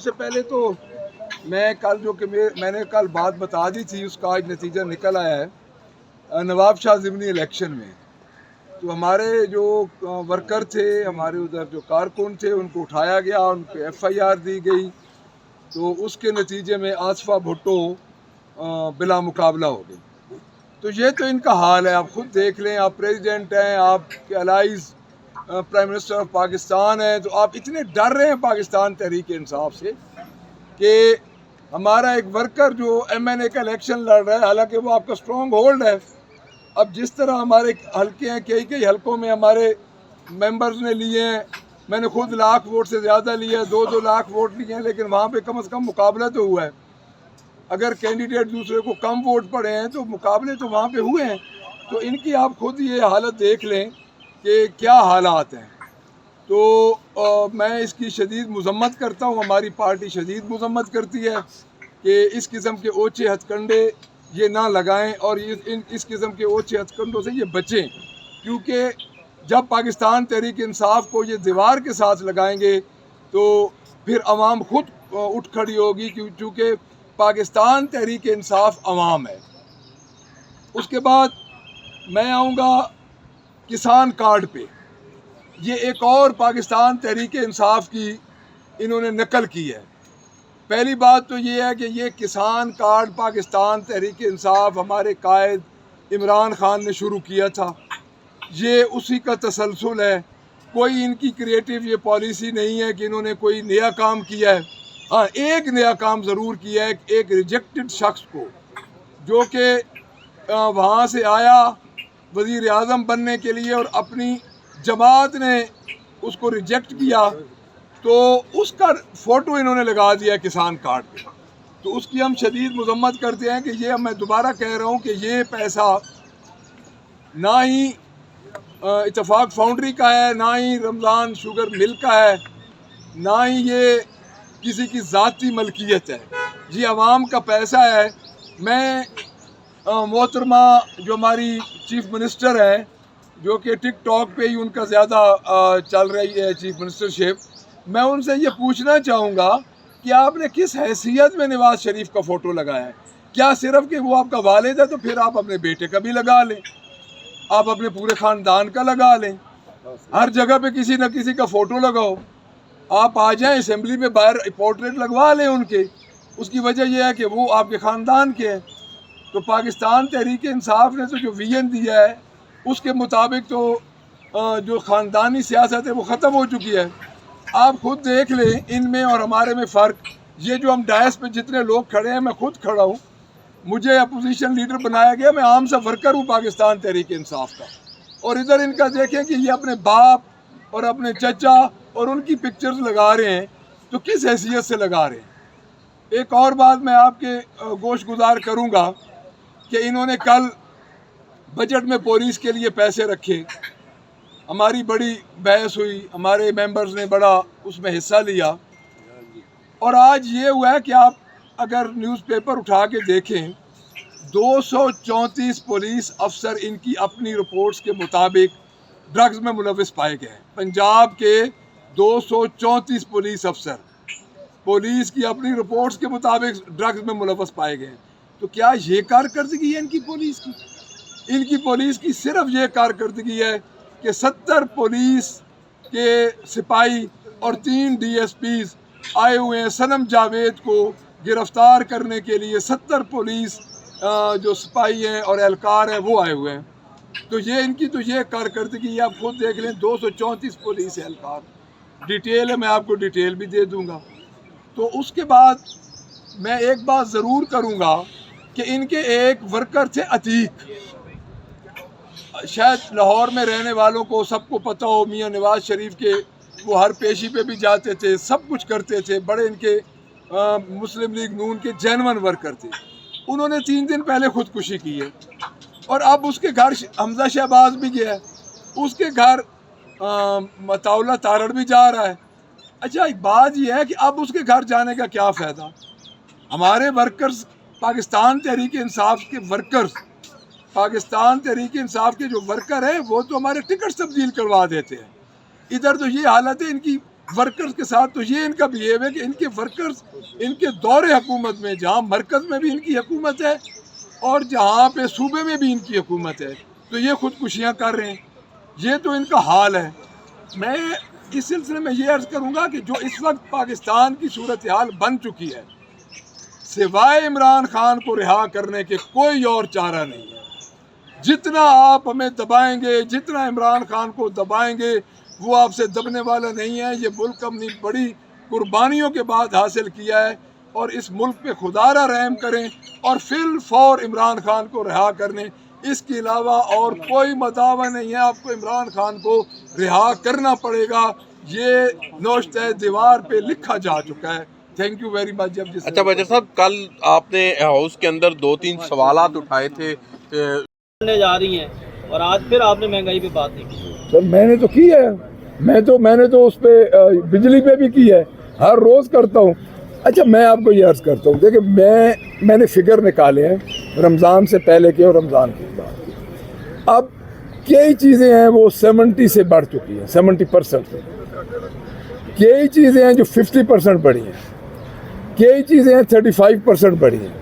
سے پہلے تو میں کل میں نے کل بات بتا دی تھی، اس کا آج نتیجہ نکل آیا ہے نواب شاہ ضمنی الیکشن میں۔ تو ہمارے جو ورکر تھے، ہمارے ادھر جو کارکن تھے، ان کو اٹھایا گیا، ان پہ FIR دی گئی۔ تو اس کے نتیجے میں آصفہ بھٹو بلا مقابلہ ہو گئی۔ تو یہ تو ان کا حال ہے، آپ خود دیکھ لیں۔ آپ پریزیڈنٹ ہیں، آپ کے allies prime minister of Pakistan ہیں، تو آپ اتنے ڈر رہے ہیں پاکستان تحریک انصاف سے کہ ہمارا ایک ورکر جو MNA کا الیکشن لڑ رہا ہے، حالانکہ وہ آپ کا اسٹرانگ ہولڈ ہے۔ اب جس طرح ہمارے حلقے ہیں، کئی حلقوں میں ہمارے ممبرز نے لیے ہیں، میں نے خود 1,00,000 ووٹ سے زیادہ لیے ہیں، 2-2 لاکھ ووٹ لیے ہیں، لیکن وہاں پہ کم از کم مقابلہ تو ہوا ہے۔ اگر کینڈیڈیٹ دوسرے کو کم ووٹ پڑے ہیں تو مقابلے تو وہاں پہ ہوئے ہیں۔ تو ان کی آپ خود یہ حالت دیکھ لیں کہ کیا حالات ہیں۔ تو میں اس کی شدید مذمت کرتا ہوں، ہماری پارٹی شدید مذمت کرتی ہے کہ اس قسم کے اوچھے ہتھ کنڈے یہ نہ لگائیں، اور اس قسم کے اوچھے ہتھ کنڈوں سے یہ بچیں، کیونکہ جب پاکستان تحریک انصاف کو یہ دیوار کے ساتھ لگائیں گے تو پھر عوام خود اٹھ کھڑی ہوگی، کیونکہ پاکستان تحریک انصاف عوام ہے۔ اس کے بعد میں آؤں گا کسان کارڈ پہ۔ یہ ایک اور پاکستان تحریک انصاف کی انہوں نے نقل کی ہے۔ پہلی بات تو یہ ہے کہ یہ کسان کارڈ پاکستان تحریک انصاف ہمارے قائد عمران خان نے شروع کیا تھا، یہ اسی کا تسلسل ہے۔ کوئی ان کی کریٹیو یہ پالیسی نہیں ہے کہ انہوں نے کوئی نیا کام کیا ہے۔ ہاں، ایک نیا کام ضرور کیا ہے، ایک ریجیکٹڈ شخص کو جو کہ وہاں سے آیا وزیر اعظم بننے کے لیے اور اپنی جماعت نے اس کو ریجیکٹ کیا، تو اس کا فوٹو انہوں نے لگا دیا کسان کارڈ پہ۔ تو اس کی ہم شدید مذمت کرتے ہیں کہ یہ میں دوبارہ کہہ رہا ہوں کہ یہ پیسہ نہ ہی اتفاق فاؤنڈری کا ہے، نہ ہی رمضان شوگر مل کا ہے، نہ ہی یہ کسی کی ذاتی ملکیت ہے، یہ عوام کا پیسہ ہے۔ میں محترمہ جو ہماری چیف منسٹر ہے، جو کہ ٹک ٹاک پہ ہی ان کا زیادہ چل رہی ہے چیف منسٹرشپ، میں ان سے یہ پوچھنا چاہوں گا کہ آپ نے کس حیثیت میں نواز شریف کا فوٹو لگایا ہے؟ کیا صرف کہ وہ آپ کا والد ہے؟ تو پھر آپ اپنے بیٹے کا بھی لگا لیں، آپ اپنے پورے خاندان کا لگا لیں، ہر جگہ پہ کسی نہ کسی کا فوٹو لگاؤ۔ آپ آ جائیں اسمبلی میں باہر پورٹریٹ لگوا لیں ان کے۔ اس کی وجہ یہ ہے کہ وہ آپ کے خاندان کے ہیں۔ تو پاکستان تحریک انصاف نے تو جو ویژن دیا ہے اس کے مطابق تو جو خاندانی سیاست ہے وہ ختم ہو چکی ہے۔ آپ خود دیکھ لیں ان میں اور ہمارے میں فرق۔ یہ جو ہم ڈائس پہ جتنے لوگ کھڑے ہیں، میں خود کھڑا ہوں، مجھے اپوزیشن لیڈر بنایا گیا، میں عام سا ورکر ہوں پاکستان تحریک انصاف کا۔ اور ادھر ان کا دیکھیں کہ یہ اپنے باپ اور اپنے چچا اور ان کی پکچرز لگا رہے ہیں، تو کس حیثیت سے لگا رہے ہیں؟ ایک اور بات میں آپ کے گوش گزار کروں گا کہ انہوں نے کل بجٹ میں پولیس کے لیے پیسے رکھے، ہماری بڑی بحث ہوئی، ہمارے ممبرز نے بڑا اس میں حصہ لیا، اور آج یہ ہوا ہے کہ آپ اگر نیوز پیپر اٹھا کے دیکھیں 234 پولیس افسر ان کی اپنی رپورٹس کے مطابق ڈرگز میں ملوث پائے گئے ہیں۔ پنجاب کے 234 پولیس افسر پولیس کی اپنی رپورٹس کے مطابق ڈرگز میں ملوث پائے گئے ہیں۔ تو کیا یہ کارکردگی ہے ان کی پولیس کی؟ ان کی پولیس کی صرف یہ کارکردگی ہے کہ 70 پولیس کے سپاہی اور 3 DSPs آئے ہوئے ہیں صنم جاوید کو گرفتار کرنے کے لیے۔ 70 پولیس جو سپاہی ہیں اور اہلکار ہیں وہ آئے ہوئے ہیں۔ تو یہ ان کی تو یہ کارکردگی ہے، آپ خود دیکھ لیں، 234 پولیس اہلکار۔ ڈیٹیل ہے، میں آپ کو ڈیٹیل بھی دے دوں گا۔ تو اس کے بعد میں ایک بات ضرور کروں گا کہ ان کے ایک ورکر تھے عتیق، شاید لاہور میں رہنے والوں کو سب کو پتہ ہو، میاں نواز شریف کے وہ ہر پیشی پہ بھی جاتے تھے، سب کچھ کرتے تھے، بڑے ان کے مسلم لیگ نون کے جینون ورکر تھے۔ انہوں نے 3 دن پہلے خودکشی کی ہے، اور اب اس کے گھر حمزہ شہباز بھی گیا ہے، اس کے گھر مطاولہ تارڑ بھی جا رہا ہے۔ اچھا، ایک بات یہ ہے کہ اب اس کے گھر جانے کا کیا فائدہ؟ ہمارے ورکرز، پاکستان تحریک انصاف کے ورکرز، پاکستان تحریک انصاف کے جو ورکر ہیں وہ تو ہمارے ٹکٹ تبدیل کروا دیتے ہیں۔ ادھر تو یہ حالت ہے ان کی ورکرز کے ساتھ تو یہ ان کا بہیو ہے کہ ان کے ورکرز ان کے دور حکومت میں جہاں مرکز میں بھی ان کی حکومت ہے اور جہاں پہ صوبے میں بھی ان کی حکومت ہے تو یہ خودکشیاں کر رہے ہیں. یہ تو ان کا حال ہے. میں اس سلسلے میں یہ عرض کروں گا کہ جو اس وقت پاکستان کی صورتحال بن چکی ہے سوائے عمران خان کو رہا کرنے کے کوئی اور چارہ نہیں ہے. جتنا آپ ہمیں دبائیں گے جتنا عمران خان کو دبائیں گے وہ آپ سے دبنے والا نہیں ہے. یہ ملک اپنی بڑی قربانیوں کے بعد حاصل کیا ہے اور اس ملک پہ خدا را رحم کریں اور فی الفور عمران خان کو رہا کرنے. اس کے علاوہ اور کوئی مداوع نہیں ہے. آپ کو عمران خان کو رہا کرنا پڑے گا. یہ نوشتہ دیوار پہ لکھا جا چکا ہے. Thank you very much. اچھا بجر صاحب، کل آپ نے ہاؤس کے اندر 2-3 سوالات اٹھائے تھے جا رہی ہیں اور آج پھر آپ نے مہنگائی پہ بات نہیں کی. سر میں نے تو کی ہے. میں نے تو اس پہ بجلی پہ بھی کی ہے. ہر روز کرتا ہوں. اچھا میں آپ کو یہ عرض کرتا ہوں، دیکھیں میں نے فگر نکالے ہیں رمضان سے پہلے کے اور رمضان کے بعد کے. اب کئی چیزیں ہیں وہ 70 سے بڑھ چکی ہیں، 70% سے. کئی چیزیں ہیں جو 50% بڑھی ہیں. کئی چیزیں ہیں 35% بڑھی ہیں.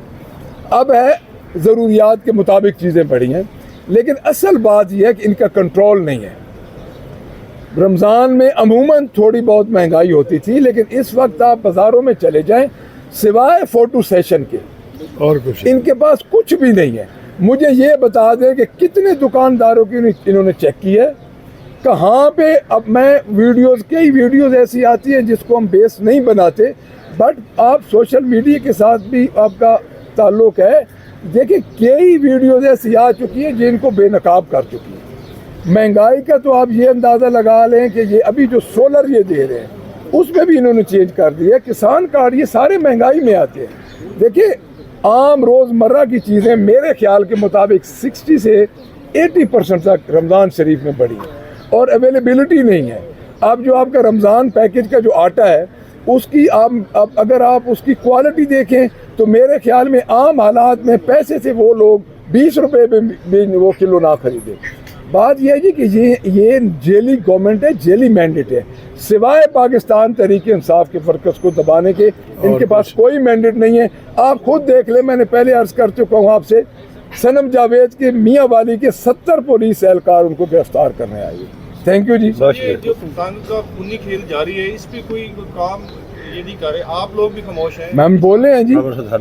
اب ہے ضروریات کے مطابق چیزیں بڑھی ہیں، لیکن اصل بات یہ ہے کہ ان کا کنٹرول نہیں ہے. رمضان میں عموماً تھوڑی بہت مہنگائی ہوتی تھی، لیکن اس وقت آپ بازاروں میں چلے جائیں سوائے فوٹو سیشن کے اور کچھ ان کے پاس کچھ بھی نہیں ہے. مجھے یہ بتا دیں کہ کتنے دکانداروں کی انہوں نے چیک کی ہے کہاں پہ. اب میں کئی ویڈیوز ایسی آتی ہیں جس کو ہم بیس نہیں بناتے، بٹ آپ سوشل میڈیا کے ساتھ بھی آپ کا تعلق ہے. دیکھیں کئی ویڈیوز ایسی آ چکی ہیں جن کو بے نقاب کر چکی ہیں. مہنگائی کا تو آپ یہ اندازہ لگا لیں کہ یہ ابھی جو سولر یہ دے رہے ہیں اس میں بھی انہوں نے چینج کر دیا. کسان کارڈ یہ سارے مہنگائی میں آتے ہیں. دیکھیں عام روزمرہ کی چیزیں میرے خیال کے مطابق 60 سے 80% تک رمضان شریف میں بڑھی ہیں اور اویلیبلٹی نہیں ہے. اب جو آپ کا رمضان پیکج کا جو آٹا ہے اس کی اگر آپ اس کی کوالٹی دیکھیں تو میرے خیال میں عام حالات میں پیسے سے وہ لوگ 20 روپے میں وہ کلو نہ خریدیں. بات یہ ہے جی کہ یہ جیلی گورنمنٹ ہے، جیلی مینڈیٹ ہے. سوائے پاکستان تحریک انصاف کے ورکرز کو دبانے کے ان کے پاس کوئی مینڈیٹ نہیں ہے. آپ خود دیکھ لیں، میں نے پہلے عرض کر چکا ہوں آپ سے، صنم جاوید کے میاں والی کے 70 پولیس اہلکار ان کو گرفتار کرنے آئی ہے. تھینک یو جی. جو سلطان کا خونی کھیل جاری ہے اس پہ کوئی کام یہ نہیں کر رہے، آپ لوگ بھی خاموش ہیں. میم بولے ہیں جی،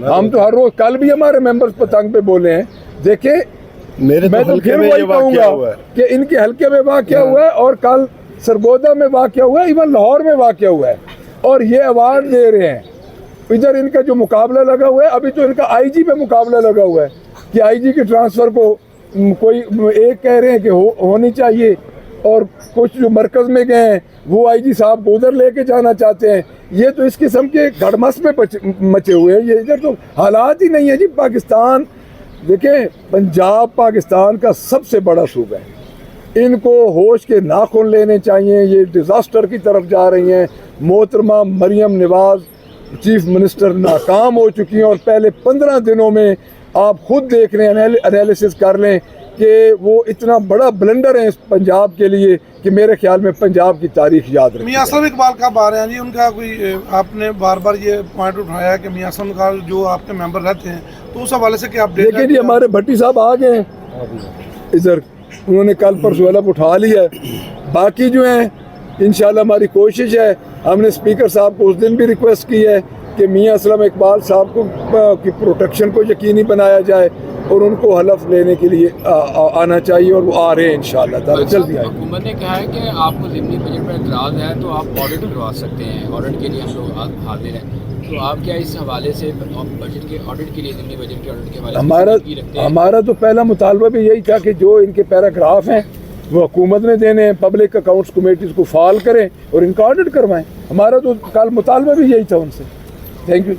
ہم تو ہر روز، کل بھی ہمارے ممبرز پتنگ پہ بولے ہیں. دیکھیں میں تو پھر وہی کہوں گا کہ ان کے حلقے میں واقعہ ہوا ہے اور کل سرگودا میں واقعہ ہوا ہے، ایون لاہور میں واقعہ ہوا ہے اور یہ ایوارڈ دے رہے ہیں. ادھر ان کا جو مقابلہ لگا ہوا ہے، ابھی تو ان کا آئی جی پہ مقابلہ لگا ہوا ہے کہ آئی جی کے ٹرانسفر کو کوئی ایک کہہ رہے ہیں کہ ہونی چاہیے اور کچھ جو مرکز میں گئے ہیں وہ آئی جی صاحب کو ادھر لے کے جانا چاہتے ہیں. یہ تو اس قسم کے گھڑمس میں مچے ہوئے ہیں. یہ ادھر تو حالات ہی نہیں ہے جی. پاکستان دیکھیں، پنجاب پاکستان کا سب سے بڑا صوبہ ہے. ان کو ہوش کے ناخن لینے چاہیے. یہ ڈیزاسٹر کی طرف جا رہی ہیں. محترمہ مریم نواز چیف منسٹر ناکام ہو چکی ہیں اور پہلے 15 دنوں میں آپ خود دیکھ رہے ہیں، انالیسس کر لیں کہ وہ اتنا بڑا بلنڈر ہے اس پنجاب کے لیے کہ میرے خیال میں پنجاب کی تاریخ یاد رکھے. میاں اسلم اقبال کب آ رہے ہیں جی؟ ان کا کوئی آپ نے بار بار یہ پوائنٹ اٹھایا ہے کہ میاں اسلم کا جو آپ کے ممبر رہتے ہیں تو اس حوالے سے کیا اپڈیٹ ہے؟ دیکھیں جی، ہمارے بھٹی صاحب آ گئے ہیں ادھر، انہوں نے کل پرسوں علم اٹھا لیا ہے. باقی جو ہیں انشاءاللہ ہماری کوشش ہے، ہم نے اسپیکر صاحب کو اس دن بھی ریکویسٹ کی ہے کہ میاں اسلم اقبال صاحب کو کی پروٹیکشن کو یقینی بنایا جائے اور ان کو حلف لینے کے لیے آنا چاہیے اور وہ آ رہے ہیں انشاءاللہ تعالی جلدی آئیں. حکومت نے کہا ہے کہ آپ کو ضمنی بجٹ پر اعتراض ہے تو آپ آڈٹ کروا سکتے ہیں، آڈٹ کے لیے ہم لوگ حاضر ہیں. تو آپ کیا اس حوالے سے بجٹ کے آڈٹ کے لیے ضمنی بجٹ کے آڈٹ کے حوالے سے ہمارا تو پہلا مطالبہ بھی یہی تھا کہ جو ان کے پیراگراف ہیں وہ حکومت نے دینے ہیں، پبلک اکاؤنٹس کمیٹیز کو فعال کریں اور ان کا آڈٹ کروائیں. ہمارا تو کل مطالبہ بھی یہی تھا ان سے. Thank you.